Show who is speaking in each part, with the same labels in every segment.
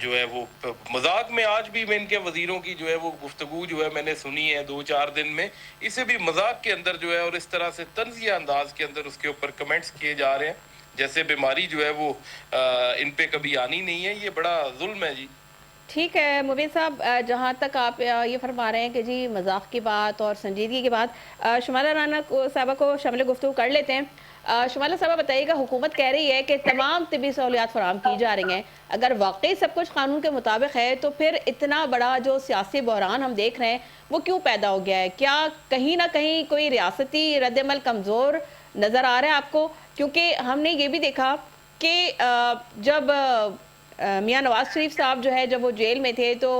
Speaker 1: جو ہے وہ مذاق میں آج بھی میں ان کے وزیروں کی جو ہے وہ گفتگو جو ہے میں نے سنی ہے 2-4 دن میں، اسے بھی مذاق کے اندر جو ہے اور اس طرح سے طنزیہ انداز کے اندر اس کے اوپر کمنٹس کیے جا رہے ہیں جیسے بیماری جو ہے وہ ان پہ کبھی آنی نہیں ہے. یہ بڑا ظلم ہے جی.
Speaker 2: ٹھیک ہے مبین صاحب، جہاں تک آپ یہ فرما رہے ہیں کہ جی مذاق کی بات اور سنجیدگی کی بات، شمالہ رانا صاحبہ کو شامل گفتگو کر لیتے ہیں. شمالہ صاحبہ بتائیے گا، حکومت کہہ رہی ہے کہ تمام طبی سہولیات فراہم کی جا رہی ہیں، اگر واقعی سب کچھ قانون کے مطابق ہے تو پھر اتنا بڑا جو سیاسی بحران ہم دیکھ رہے ہیں وہ کیوں پیدا ہو گیا ہے؟ کیا کہیں نہ کہیں کوئی ریاستی رد عمل کمزور نظر آ رہا ہے آپ کو؟ کیونکہ ہم نے یہ بھی دیکھا کہ جب میاں نواز شریف صاحب جو ہے جب وہ جیل میں تھے تو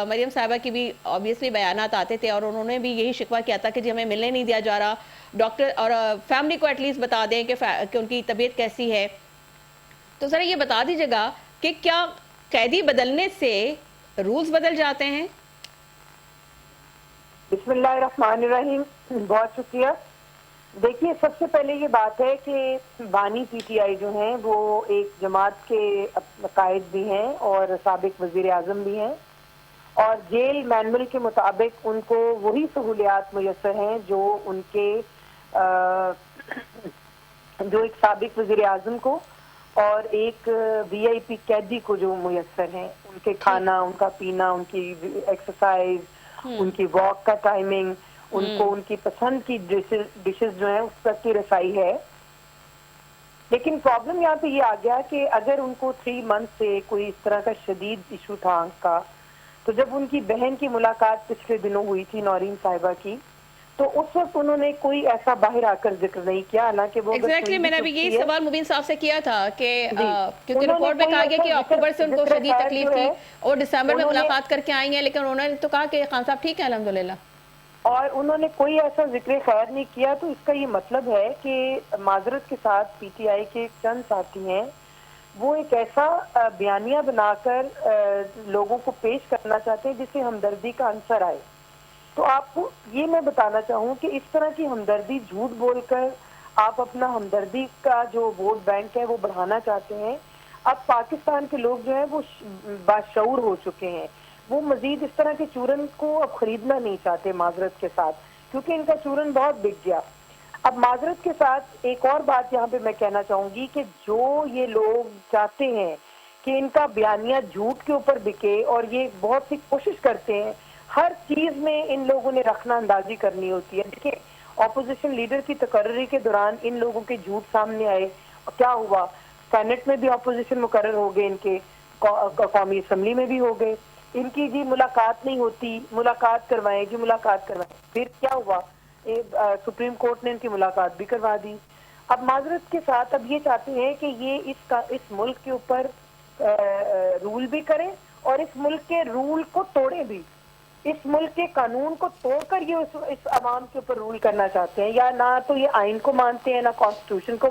Speaker 2: مریم صاحبہ کی بھی آبویسلی بیانات آتے تھے اور انہوں نے بھی یہی شکوہ کیا تھا کہ جی ہمیں ملنے نہیں دیا جا رہا، ڈاکٹر اور فیملی کو ایٹ لیسٹ بتا دیں کہ ان کی طبیعت کیسی ہے. تو ذرا یہ بتا دیجیے گا کہ کیا قیدی بدلنے سے رولز بدل جاتے ہیں؟
Speaker 3: بسم اللہ الرحمن الرحیم. بہت شکریہ. دیکھیے، سب سے پہلے یہ بات ہے کہ بانی پی ٹی آئی جو ہیں وہ ایک جماعت کے قائد بھی ہیں اور سابق وزیر اعظم بھی ہیں، اور جیل مینول کے مطابق ان کو وہی سہولیات میسر ہیں جو ان کے جو ایک سابق وزیر اعظم کو اور ایک وی آئی پی قیدی کو جو میسر ہیں. ان کے کھانا، ان کا پینا، ان کی ایکسرسائز، ان کی واک کا ٹائمنگ، ان کو ان کی پسند کی ڈشز جو ہیں اس تک کی رسائی ہے. لیکن پرابلم یہاں پہ یہ آ گیا کہ اگر ان کو 3 منتھ سے کوئی اس طرح کا شدید ایشو تھا آنکھ کا، تو جب ان کی بہن کی ملاقات پچھلے دنوں ہوئی تھی نورین صاحبہ کی، تو اس وقت انہوں نے کوئی ایسا باہر آ کر ذکر نہیں کیا، حالانکہ وہ
Speaker 2: ایگزیکٹلی میں نے ابھی یہی سوال مبین صاحب سے کیا تھا کہ کیونکہ رپورٹ میں کہا گیا کہ اکتوبر سے ان کو شدید تکلیف تھی اور دسمبر میں ملاقات کر کے آئی ہیں، لیکن انہوں نے تو کہا کہ خان صاحب ٹھیک ہے الحمدللہ،
Speaker 3: اور انہوں نے کوئی ایسا ذکر خیر نہیں کیا. تو اس کا یہ مطلب ہے کہ معذرت کے ساتھ پی ٹی آئی کے چند ساتھی ہیں وہ ایک ایسا بیانیہ بنا کر لوگوں کو پیش کرنا چاہتے ہیں جس سے ہمدردی کا عنصر آئے. تو آپ کو یہ میں بتانا چاہوں کہ اس طرح کی ہمدردی جھوٹ بول کر آپ اپنا ہمدردی کا جو ووٹ بینک ہے وہ بڑھانا چاہتے ہیں. اب پاکستان کے لوگ جو ہیں وہ باشعور ہو چکے ہیں، وہ مزید اس طرح کے چورن کو اب خریدنا نہیں چاہتے معذرت کے ساتھ، کیونکہ ان کا چورن بہت بک گیا. اب معذرت کے ساتھ ایک اور بات یہاں پہ میں کہنا چاہوں گی کہ جو یہ لوگ چاہتے ہیں کہ ان کا بیانیہ جھوٹ کے اوپر بکے، اور یہ بہت سی کوشش کرتے ہیں ہر چیز میں ان لوگوں نے رخنہ اندازی کرنی ہوتی ہے. دیکھیں، اپوزیشن لیڈر کی تقرری کے دوران ان لوگوں کے جھوٹ سامنے آئے، کیا ہوا؟ سینٹ میں بھی اپوزیشن مقرر ہو گئے، ان کے قومی اسمبلی میں بھی ہو گئے. ان کی جی ملاقات نہیں ہوتی، ملاقات کروائیں جی، ملاقات کروائیں. پھر کیا ہوا؟ سپریم کورٹ نے ان کی ملاقات بھی کروا دی. اب معذرت کے ساتھ اب یہ چاہتے ہیں کہ یہ اس ملک کے اوپر رول بھی کریں اور اس ملک کے رول کو توڑیں بھی. اس ملک کے قانون کو توڑ کر یہ اس عوام کے اوپر رول کرنا چاہتے ہیں. یا نہ تو یہ آئین کو مانتے ہیں، نہ کانسٹیٹیوشن کو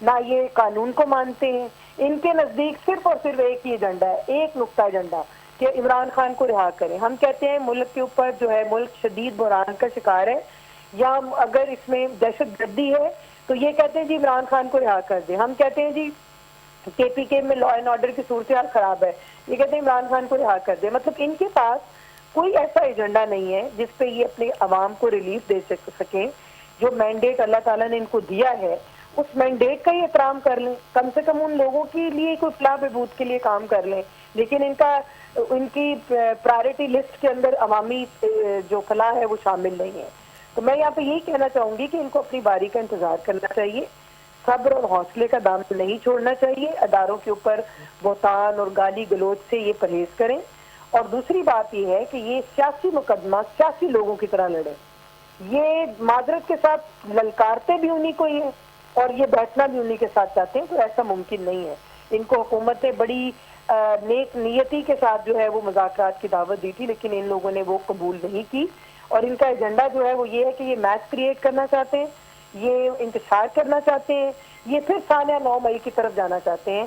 Speaker 3: نہ یہ قانون کو مانتے ہیں. ان کے نزدیک صرف اور صرف ایک ہی ایجنڈا ہے، ایک نقطہ ایجنڈا، کہ عمران خان کو رہا کریں. ہم کہتے ہیں ملک کے اوپر جو ہے ملک شدید بحران کا شکار ہے، یا اگر اس میں دہشت گردی ہے تو یہ کہتے ہیں جی عمران خان کو رہا کر دیں. ہم کہتے ہیں جی کے پی کے میں لا اینڈ آرڈر کی صورتحال خراب ہے، یہ کہتے ہیں عمران خان کو رہا کر دیں. مطلب ان کے پاس کوئی ایسا ایجنڈا نہیں ہے جس پہ یہ اپنے عوام کو ریلیف دے سکیں. جو مینڈیٹ اللہ تعالیٰ نے ان کو دیا ہے اس مینڈیٹ کا ہی احترام کر لیں، کم سے کم ان لوگوں کے لیے کوئی فلاح بہبود کے لیے کام کر لیں. لیکن ان کی پرائرٹی لسٹ کے اندر عوامی جو فلاح ہے وہ شامل نہیں ہے. تو میں یہاں پہ یہی کہنا چاہوں گی کہ ان کو اپنی باری کا انتظار کرنا چاہیے، صبر اور حوصلے کا دامن نہیں چھوڑنا چاہیے، اداروں کے اوپر بہتان اور گالی گلوچ سے یہ پرہیز کریں. اور دوسری بات یہ ہے کہ یہ سیاسی مقدمہ سیاسی لوگوں کی طرح لڑیں. یہ معذرت کے ساتھ للکارتے بھی انہی کو ہی ہیں اور یہ بیٹھنا بھی انہی کے ساتھ چاہتے ہیں، تو ایسا ممکن نہیں ہے. ان کو حکومتیں بڑی نیک نیتی کے ساتھ جو ہے وہ مذاکرات کی دعوت دی تھی، لیکن ان لوگوں نے وہ قبول نہیں کی. اور ان کا ایجنڈا جو ہے وہ یہ ہے کہ یہ میچ کریٹ کرنا چاہتے ہیں، یہ انتشار کرنا چاہتے ہیں، یہ پھر سانحہ 9 مئی کی طرف جانا چاہتے ہیں.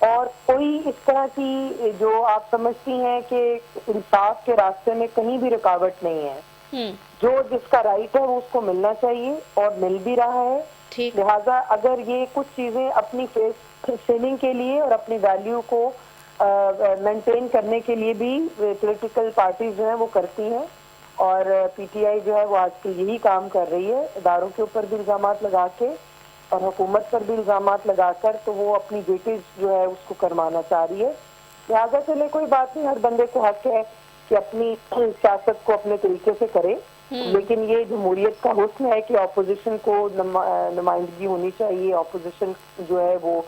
Speaker 3: اور کوئی اس طرح کی جو آپ سمجھتی ہیں کہ انصاف کے راستے میں کہیں بھی رکاوٹ نہیں ہے. جو جس کا رائٹ ہے وہ اس کو ملنا چاہیے اور مل بھی رہا ہے.
Speaker 2: ٹھیک.
Speaker 3: لہٰذا اگر یہ کچھ چیزیں اپنی فیس سیونگ کے لیے اور اپنی ویلیو کو مینٹین کرنے کے لیے بھی پولیٹیکل پارٹیز جو ہیں وہ کرتی ہیں, اور پی ٹی آئی جو ہے وہ آج کل یہی کام کر رہی ہے, اداروں کے اوپر بھی الزامات لگا کے اور حکومت پر بھی الزامات لگا کر, تو وہ اپنی ڈیوٹیز جو ہے اس کو کروانا چاہ رہی ہے. لہٰذا چلے کوئی بات نہیں, ہر بندے کو حق ہے کہ اپنی سیاست کو اپنے طریقے سے کرے, لیکن یہ جمہوریت کا حسن ہے کہ اپوزیشن کو نمائندگی ہونی چاہیے. اپوزیشن جو ہے وہ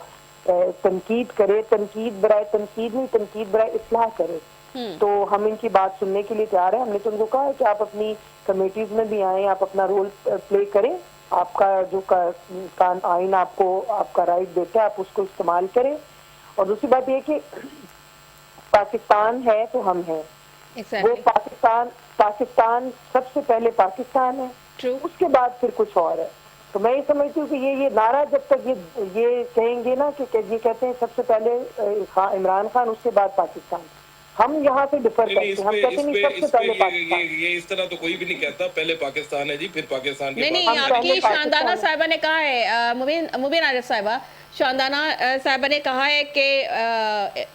Speaker 3: تنقید کرے, تنقید برائے تنقید نہیں, تنقید برائے اصلاح کرے. تو ہم ان کی بات سننے کے لیے تیار ہیں. ہم نے تو ان کو کہا ہے کہ آپ اپنی کمیٹیز میں بھی آئیں, آپ اپنا رول پلے کریں, آپ کا جو آئین آپ کو آپ کا رائٹ دیتا ہے آپ اس کو استعمال کریں. اور دوسری بات یہ کہ پاکستان ہے تو ہم ہیں, وہ پاکستان سب سے پہلے پاکستان ہے, اس کے بعد پھر کچھ اور ہے. تو میں یہ سمجھتی ہوں کہ یہ نعرہ جب تک یہ کہیں گے نا کہ یہ کہتے ہیں سب سے پہلے عمران خان اس کے بعد پاکستان, ہم یہاں سے ڈفر کرتے ہیں, ہم کہتے ہیں سب سے پہلے پاکستان.
Speaker 1: یہ اس طرح تو کوئی بھی نہیں کہتا, پہلے پاکستان ہے جی, پھر پاکستان کے
Speaker 2: نہیں, آپ کی شاندانہ صاحبہ نے کہا ہے, مبین عارف صاحبہ, شاندانہ صاحبہ نے کہا ہے کہ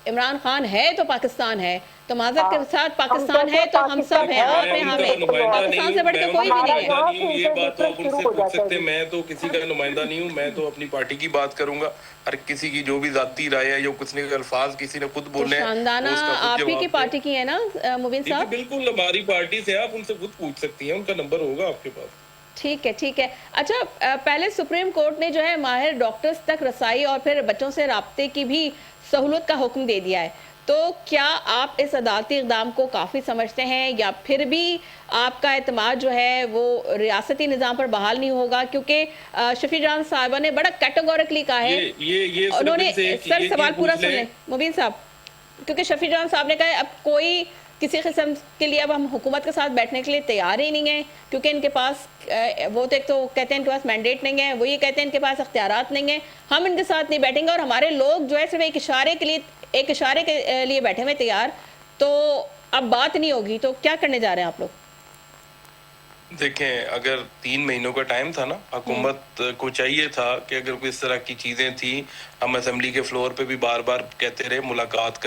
Speaker 2: عمران خان ہے تو پاکستان ہے, تو معذرت کے ساتھ پاکستان ہے تو ہم سب ہیں, اور میں ہمیں پاکستان سے بڑھ کے کوئی بھی نہیں ہے.
Speaker 1: یہ بات تو آپ ان سے پوچھ سکتے ہیں, میں تو کسی کا نمائندہ نہیں ہوں, میں تو اپنی پارٹی کی بات کروں گا. ہر کسی کی جو بھی ذاتی رائے ہے, جو کچھ نے الفاظ کسی نے خود بولے ہیں,
Speaker 2: شاندانہ آپ ہی کی پارٹی کی ہے نا مبین صاحب؟
Speaker 1: بالکل ہماری پارٹی سے, آپ ان سے خود پوچھ سکتی ہیں, ان کا نمبر ہوگا آپ کے پاس.
Speaker 2: ٹھیک ہے, ٹھیک ہے. اچھا, پہلے سپریم کورٹ نے جو ہے ماہر ڈاکٹرز تک رسائی اور پھر بچوں سے رابطے کی بھی سہولت کا حکم دے دیا ہے, تو کیا آپ اس عدالتی اقدام کو کافی سمجھتے ہیں, یا پھر بھی آپ کا اعتماد جو ہے وہ ریاستی نظام پر بحال نہیں ہوگا؟ کیونکہ شفیع جان صاحبہ نے بڑا کیٹیگورکلی کہا ہے, انہوں نے, سر سوال پورا سن لیں مبین صاحب, کیونکہ شفیع جان صاحب نے کہا ہے اب کوئی کسی قسم کے لیے اب ہم حکومت کے ساتھ بیٹھنے کے لیے تیار ہی نہیں ہیں, کیونکہ ان کے پاس وہ تو ایک تو کہتے ہیں ان کے پاس مینڈیٹ نہیں ہے, وہ یہ کہتے ہیں ان کے پاس اختیارات نہیں ہیں, ہم ان کے ساتھ نہیں بیٹھیں گے, اور ہمارے لوگ جو ہے صرف ایک اشارے کے لیے بیٹھے ہوئے تیار, تو اب بات نہیں ہوگی. تو کیا کرنے جا رہے ہیں آپ لوگ؟
Speaker 1: دیکھیں, اگر 3 مہینوں کا ٹائم تھا نا, حکومت کو چاہیے تھا کہ اگر کوئی اس طرح کی چیزیں تھیں, ہم اسمبلی کے فلور پہ بھی بار بار کہتے رہے ملاقات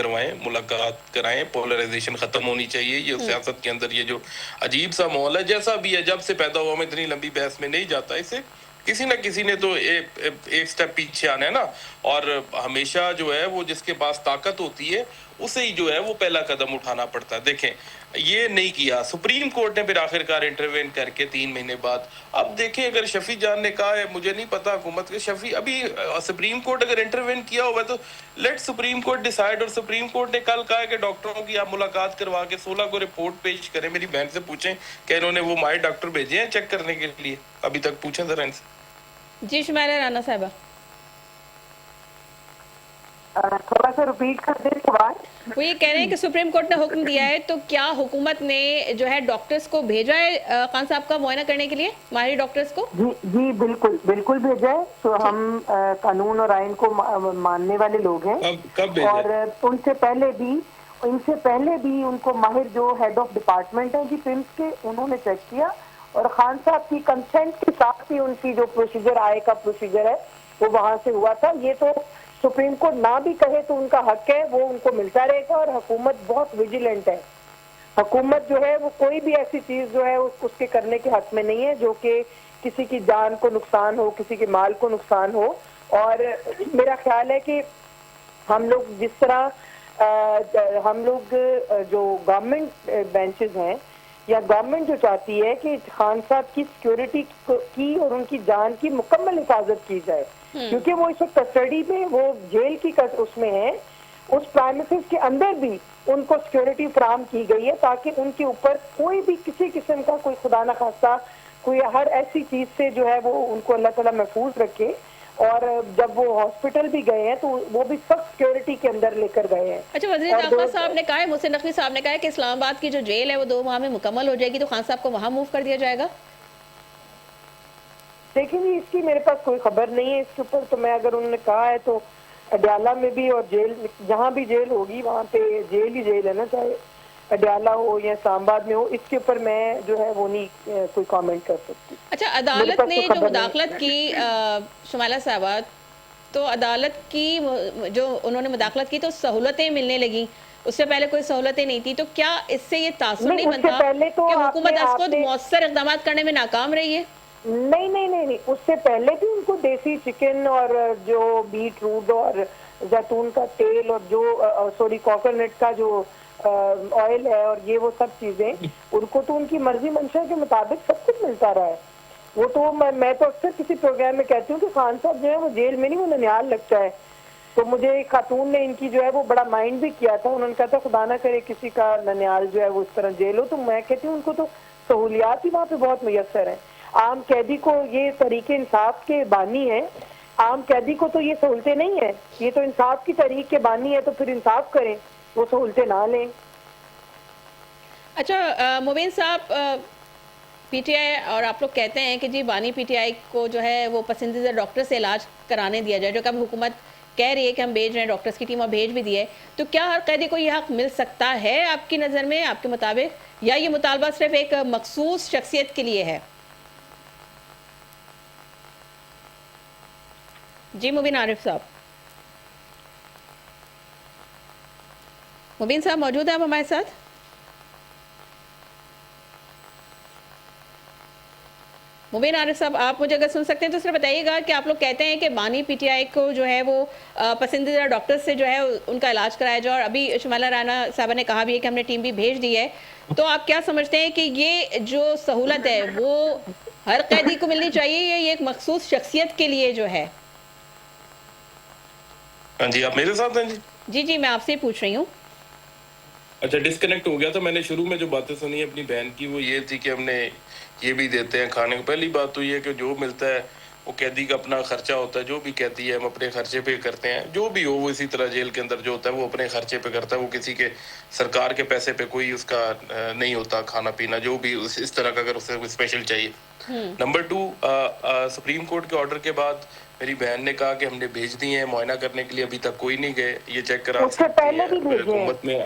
Speaker 1: کرائیں, پولرائزیشن ختم ہونی چاہیے. یہ سیاست کے اندر یہ جو عجیب سا ماحول ہے, جیسا بھی ہے, جب سے پیدا ہوا میں اتنی لمبی بحث میں نہیں جاتا, اسے کسی نہ کسی نے تو ایک سٹیپ پیچھے آنا ہے نا, اور ہمیشہ جو ہے وہ جس کے پاس طاقت ہوتی ہے اسے ہی جو ہے وہ پہلا قدم اٹھانا پڑتا ہے. دیکھیں, یہ نہیں کیا سپریم کورٹ نے پھر آخر کار انٹروین کر کے 3 مہینے بعد. اب دیکھیں, اگر شفیع جان نے کہا ہے, مجھے نہیں پتا حکومت کے شفیع, ابھی سپریم کورٹ اگر انٹروین کیا ہوا تو لیٹ سپریم کورٹ ڈیسائیڈ. اور سپریم کورٹ نے کل کہا ہے کہ ڈاکٹروں کی آپ ملاقات کروا کے 16 کو رپورٹ پیش کریں. میری بہن سے پوچھیں کہ انہوں نے وہ ماہر ڈاکٹر بھیجے ہیں چیک کرنے کے لیے, ابھی تک پوچھیں ذرا ان سے.
Speaker 2: جی شمیلہ رانا صاحبہ,
Speaker 3: تھوڑا سا ریپیٹ کر دیں سوال.
Speaker 2: وہ یہ کہہ رہے ہیں کہ سپریم کورٹ نے حکم دیا ہے, تو کیا حکومت نے جو ہے ڈاکٹرز کو بھیجا ہے خان صاحب کا معائنہ کرنے کے لیے, ماہر ڈاکٹرز کو؟
Speaker 3: جی بالکل بھیجا ہے. تو ہم قانون اور آئین کو ماننے والے لوگ ہیں, اور ان سے پہلے بھی ان کو ماہر جو ہیڈ آف ڈپارٹمنٹ ہیں جی پمس کے, انہوں نے چیک کیا, اور خان صاحب کی کنسنٹ کے ساتھ ہی ان کی جو پروسیجر آئے کا پروسیجر ہے وہ وہاں سے ہوا تھا. یہ تو سپریم کورٹ نہ بھی کہے تو ان کا حق ہے, وہ ان کو ملتا رہے گا. اور حکومت بہت ویجیلنٹ ہے, حکومت جو ہے وہ کوئی بھی ایسی چیز جو ہے اس کے کرنے کے حق میں نہیں ہے جو کہ کسی کی جان کو نقصان ہو, کسی کے مال کو نقصان ہو. اور میرا خیال ہے کہ ہم لوگ جس طرح ہم لوگ جو گورنمنٹ بینچز ہیں, یا گورنمنٹ جو چاہتی ہے کہ خان صاحب کی سیکیورٹی کی اور ان کی جان کی مکمل حفاظت کی جائے, کیونکہ وہ اس وقت کسٹڈی میں, وہ جیل کی اس میں ہے, اس پرائمیسز کے اندر بھی ان کو سیکیورٹی فراہم کی گئی ہے تاکہ ان کے اوپر کوئی بھی کسی قسم کا کوئی خدا نہ خواستہ کوئی ہر ایسی چیز سے جو ہے وہ ان کو اللہ تعالیٰ محفوظ رکھے. اور جب وہ ہاسپٹل بھی گئے ہیں تو وہ بھی سخت سیکیورٹی کے اندر لے کر گئے ہیں.
Speaker 2: اچھا, وزیر داخلہ صاحب نے کہا ہے, محسن نقوی صاحب نے کہا ہے کہ اسلام آباد کی جو جیل ہے وہ 2 ماہ میں مکمل ہو جائے گی, تو خان صاحب کو وہاں موو کر دیا جائے گا.
Speaker 3: دیکھیں جی, اس کی میرے پاس کوئی خبر نہیں ہے اس کے اوپر, تو میں اگر انہوں نے کہا ہے تو اڈیالہ میں بھی اور جیل جہاں بھی جیل ہوگی وہاں پہ جیل ہی جیل ہے نا، چاہے اڈیالہ ہو یا اسلام آباد میں ہو، اس کے اوپر میں جو ہے وہ نہیں کوئی کامنٹ کر سکتی.
Speaker 2: اچھا،
Speaker 3: میرے
Speaker 2: عدالت
Speaker 3: پاس
Speaker 2: نے
Speaker 3: تو
Speaker 2: جو
Speaker 3: خبر نہیں.
Speaker 2: مداخلت کی شمالہ صاحبہ، تو عدالت کی جو انہوں نے مداخلت کی تو سہولتیں ملنے لگیں، اس سے پہلے کوئی سہولتیں نہیں تھی، تو کیا اس سے یہ تاثر نہیں
Speaker 3: اس سے
Speaker 2: بنتا
Speaker 3: پہلے تو
Speaker 2: کہ
Speaker 3: آپ
Speaker 2: حکومت از خود
Speaker 3: نے
Speaker 2: مؤثر اقدامات کرنے میں ناکام رہی ہے؟
Speaker 3: نہیں، اس سے پہلے بھی ان کو دیسی چکن اور جو بیٹ روٹ اور زیتون کا تیل اور جو کوکونٹ کا جو آئل ہے اور یہ وہ سب چیزیں، ان کو تو ان کی مرضی منشا کے مطابق سب کچھ ملتا رہا ہے. وہ تو میں تو اکثر کسی پروگرام میں کہتی ہوں کہ خان صاحب جو ہے وہ جیل میں نہیں، وہ ننیال لگتا ہے. تو مجھے ایک خاتون نے ان کی جو ہے وہ بڑا مائنڈ بھی کیا تھا، انہوں نے کہا تھا خدا نہ کرے کسی کا ننیال جو ہے وہ اس طرح جیل ہو. تو میں کہتی ہوں ان کو تو سہولیات ہی وہاں پہ بہت میسر ہیں. عام قیدی کو یہ تحریک انصاف کے بانی ہے، عام قیدی کو تو یہ سہولتیں نہیں ہیں. یہ تو انصاف کی تحریک کے بانی ہے، تو پھر انصاف کریں، وہ سہولتیں نہ لیں.
Speaker 2: اچھا مبین صاحب، پی ٹی آئی اور آپ لوگ کہتے ہیں کہ جی بانی پی ٹی آئی کو جو ہے وہ پسندیدہ ڈاکٹر سے علاج کرانے دیا جائے، جو کہ اب حکومت کہہ رہی ہے کہ ہم بھیج رہے ہیں، ڈاکٹرز کی ٹیم اور بھیج بھی دی ہے، تو کیا ہر قیدی کو یہ حق مل سکتا ہے آپ کی نظر میں، آپ کے مطابق، یا یہ مطالبہ صرف ایک مخصوص شخصیت کے لیے ہے؟ جی مبین عارف صاحب، مبین صاحب موجود ہیں آپ ہمارے ساتھ؟ مبین عارف صاحب، آپ مجھے اگر سن سکتے ہیں تو صرف بتائیے گا کہ آپ لوگ کہتے ہیں کہ بانی پی ٹی آئی کو جو ہے وہ پسندیدہ ڈاکٹر سے جو ہے ان کا علاج کرایا جائے، اور ابھی شمالہ رانا صاحبہ نے کہا بھی ہے کہ ہم نے ٹیم بھی بھیج دی ہے، تو آپ کیا سمجھتے ہیں کہ یہ جو سہولت ہے وہ ہر قیدی کو ملنی چاہیے یا یہ ایک مخصوص شخصیت کے لیے جو ہے؟
Speaker 1: ہاں جی، آپ میرے ساتھ ہیں جی؟
Speaker 2: جی میں آپ سے پوچھ رہی ہوں.
Speaker 1: اچھا، ڈسکنیکٹ ہو گیا تھا. میں نے شروع میں جو باتیں سنی اپنی بہن کی وہ یہ تھی کہ ہم نے یہ بھی دیتے ہیں کھانے کو. پہلی بات تو یہ کہ جو ملتا ہے وہ قیدی کا اپنا خرچہ ہوتا ہے، جو بھی قیدی ہے ہم اپنے خرچے پہ کرتے ہیں. جو بھی ہو وہ اسی طرح جیل کے اندر جو ہوتا ہے وہ اپنے خرچے پہ کرتا ہے، وہ کسی کے سرکار کے پیسے پہ کوئی اس کا نہیں ہوتا کھانا پینا، جو بھی اس طرح کا اگر اسے کوئی اسپیشل چاہیے. نمبر 2، سپریم کورٹ کے آرڈر کے بعد میری بہن نے کہا کہ ہم نے بھیج دی ہیں معائنہ کرنے کے لیے، ابھی تک کوئی نہیں گئے. یہ چیک کرا سکتی ہیں حکومت میں.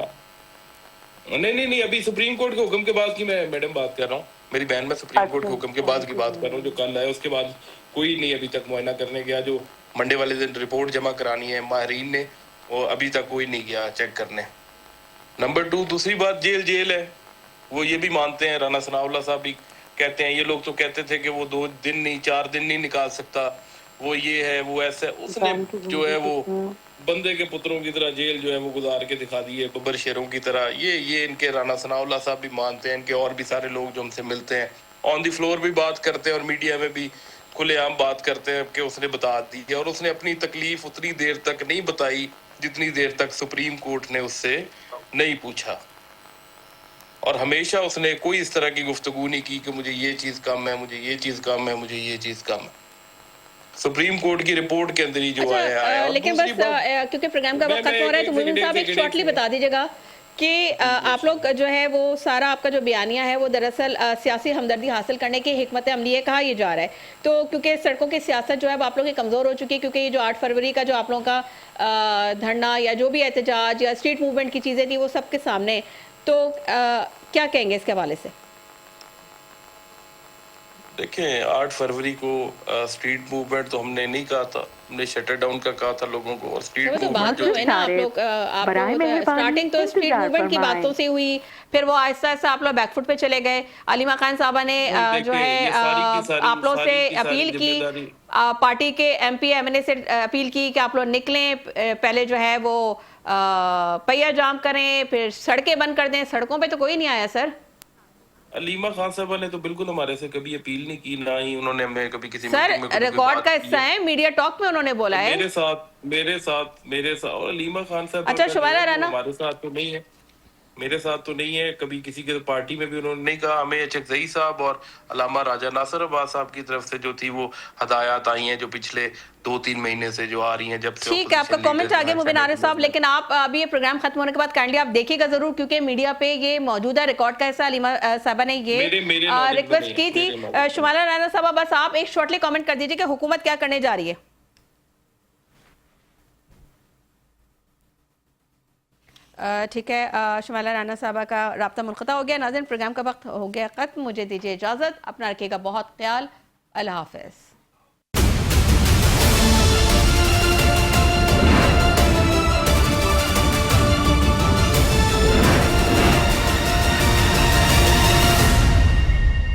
Speaker 1: نہیں، ابھی سپریم کورٹ کے حکم کے بعد کی میں میڈم بات کر رہا ہوں. میری بہن میں سپریم کورٹ کے حکم کے بعد کی بات کر رہا ہوں جو کل ہے. اس کے بعد کوئی نہیں ابھی تک معائنہ کرنے گیا. جو منڈے والے دن رپورٹ جمع کرانی ہے ماہرین نے، وہ ابھی تک کوئی نہیں گیا چیک کرنے. نمبر 2، دوسری بات جیل ہے. وہ یہ بھی مانتے ہیں، رانا ثناء اللہ صاحب بھی کہتے ہیں، یہ لوگ تو کہتے تھے کہ وہ 2 دن نہیں 4 دن نہیں نکال سکتا، وہ یہ ہے وہ ایسا. اس نے جو ہے وہ بندے کے پتروں کی طرح جیل جو ہے وہ گزار کے دکھا دی ہے، ببر شیروں کی طرح. یہ ان کے رانا ثناء اللہ صاحب بھی مانتے ہیں، ان کے اور بھی سارے لوگ جو ہم سے ملتے ہیں آن دی فلور بھی بات کرتے ہیں اور میڈیا میں بھی کھلے عام بات کرتے ہیں کہ اس نے بتا دی ہے. اور اس نے اپنی تکلیف اتنی دیر تک نہیں بتائی جتنی دیر تک سپریم کورٹ نے اس سے نہیں پوچھا. اور ہمیشہ اس نے کوئی اس طرح کی گفتگو نہیں کی کہ مجھے یہ چیز کم ہے، مجھے یہ چیز کم ہے، مجھے یہ چیز کم ہے. سپریم کورٹ کی رپورٹ کے اندر ہی جو آیا.
Speaker 2: لیکن بس کیونکہ پروگرام کا وقت ختم ہو رہا ہے تو مبین صاحب ایک شارٹلی بتا دیجیے گا کہ آپ لوگ جو ہے وہ سارا آپ کا جو بیانیہ ہے وہ دراصل سیاسی ہمدردی حاصل کرنے کی حکمت عملی ہے کہا یہ جا رہا ہے. تو کیونکہ سڑکوں کی سیاست جو ہے وہ آپ لوگوں کی کمزور ہو چکی ہے، کیونکہ یہ جو 8 فروری کا جو آپ لوگوں کا دھرنا یا جو بھی احتجاج یا اسٹریٹ موومنٹ کی چیزیں تھی وہ سب کے سامنے، تو کیا کہیں گے اس کے حوالے سے؟
Speaker 1: دیکھیں 8 فروری کو اسٹریٹ موومنٹ تو ہم نے نہیں کہا تھا، ہم نے شٹر ڈاؤن کا کہا تھا لوگوں کو. اور اسٹریٹ موومنٹ جو
Speaker 2: ہے نا آپ لوگ سٹارٹنگ تو اسٹریٹ موومنٹ کی باتوں سے ہوئی، پھر وہ آہستہ آہستہ آپ لوگ بیک فٹ پہ چلے گئے. علیمہ خان صاحبہ نے جو ہے آپ لوگ سے اپیل کی، پارٹی کے ایم پی ایم این اے سے اپیل کی کہ آپ لوگ نکلیں، پہلے جو ہے وہ پہیہ جام کریں، پھر سڑکیں بند کر دیں. سڑکوں پہ تو کوئی نہیں آیا سر.
Speaker 1: علیمہ خان صاحبہ نے تو بالکل ہمارے سے کبھی اپیل نہیں کی، نہ ہی انہوں نے ہمیں کبھی کسی
Speaker 2: سر
Speaker 1: میٹنگ میں
Speaker 2: ریکارڈ کا حصہ ہے، میڈیا ٹاک میں انہوں نے بولا ہے
Speaker 1: میرے ساتھ اور علیمہ خان صاحب
Speaker 2: اچھا شمالہ رانا
Speaker 1: ہمارے ساتھ تو نہیں ہے، میرے ساتھ تو نہیں ہے. کبھی کسی کے پارٹی میں بھی انہوں نے نہیں کہا. ہمیں چکزئی صاحب اور علامہ راجہ ناصر عباس صاحب کی طرف سے جو تھی وہ ہدایات آئی ہیں جو پچھلے 2-3 مہینے سے جو آ رہی ہیں جب سے.
Speaker 2: ٹھیک ہے، آپ کا کامنٹ آگے مبین عارف صاحب، لیکن آپ ابھی یہ پروگرام ختم ہونے کے بعد کائنڈلی آپ دیکھیے گا ضرور، کیونکہ میڈیا پہ یہ موجودہ ریکارڈ کا حصہ علیمہ صاحبہ نے یہ ریکویسٹ کی تھی. شمالہ رانا صاحبہ بس آپ ایک شارٹلی کامنٹ کر دیجیے کہ حکومت کیا کرنے جا رہی ہے. ٹھیک ہے، شمائلہ رانا صاحبہ کا رابطہ منقطع ہو گیا۔ ناظرین، پروگرام کا وقت ہو گیا ختم، مجھے دیجیے اجازت، اپنا رکھیے گا بہت خیال، اللہ حافظ۔